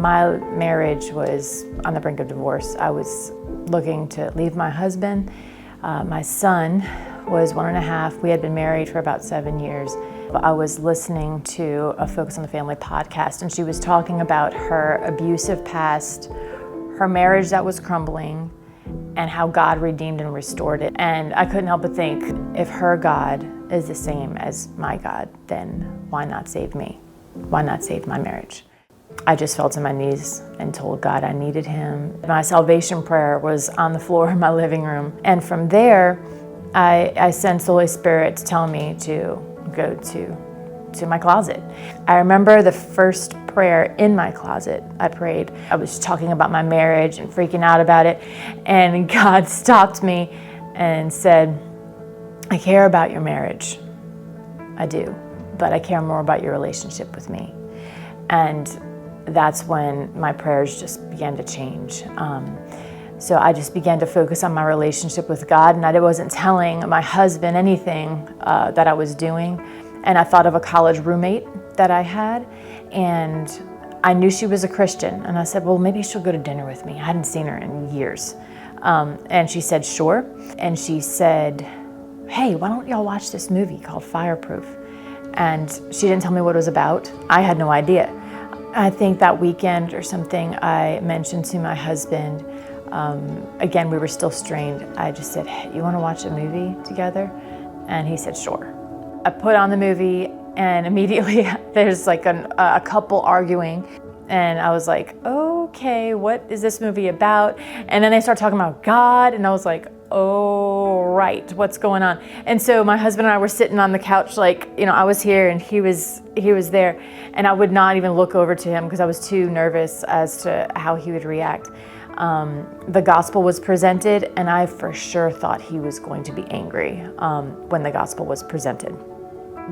My marriage was on the brink of divorce. I was looking to leave my husband. My son was 1.5. We had been married for about 7 years. I was listening to a Focus on the Family podcast, and she was talking about her abusive past, her marriage that was crumbling, and how God redeemed and restored it. And I couldn't help but think, if her God is the same as my God, then why not save me? Why not save my marriage? I just fell to my knees and told God I needed him. My salvation prayer was on the floor in my living room. And from there, I sensed the Holy Spirit tell me to go to my closet. I remember the first prayer in my closet I prayed. I was talking about my marriage and freaking out about it. And God stopped me and said, I care about your marriage. I do, but I care more about your relationship with me. And that's when my prayers just began to change. So I just began to focus on my relationship with God, and I wasn't telling my husband anything that I was doing. And I thought of a college roommate that I had, and I knew she was a Christian. And I said, well, maybe she'll go to dinner with me. I hadn't seen her in years. And she said, sure. And she said, hey, why don't y'all watch this movie called Fireproof? And she didn't tell me what it was about. I had no idea. I think that weekend or something, I mentioned to my husband, again, we were still strained. I just said, hey, you want to watch a movie together? And he said, sure. I put on the movie, and immediately there's like a couple arguing. And I was like, okay, what is this movie about? And then they start talking about God, and I was like, oh, right, what's going on? And so my husband and I were sitting on the couch, like, I was here and he was there, and I would not even look over to him because I was too nervous as to how he would react. The gospel was presented, and I for sure thought he was going to be angry when the gospel was presented.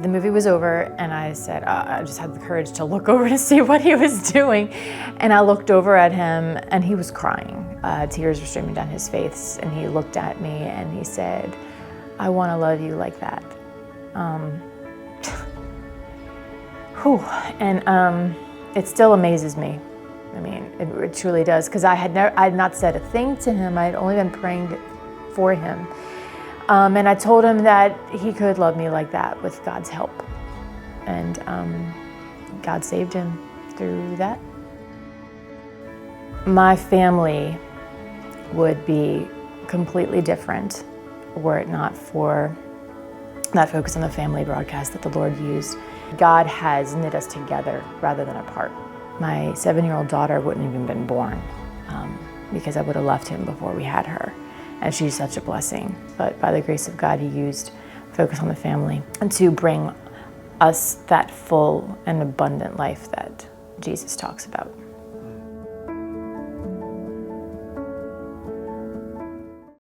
The movie was over, and I said, I just had the courage to look over to see what he was doing. And I looked over at him, and he was crying. Tears were streaming down his face, and he looked at me, and he said, I want to love you like that. And it still amazes me. I mean, it truly does, because I had not said a thing to him. I had only been praying for him. And I told him that he could love me like that with God's help. And God saved him through that. My family would be completely different were it not for that Focus on the Family broadcast that the Lord used. God has knit us together rather than apart. My 7-year-old daughter wouldn't have even been born because I would have left him before we had her. And she's such a blessing. But by the grace of God, he used Focus on the Family and to bring us that full and abundant life that Jesus talks about.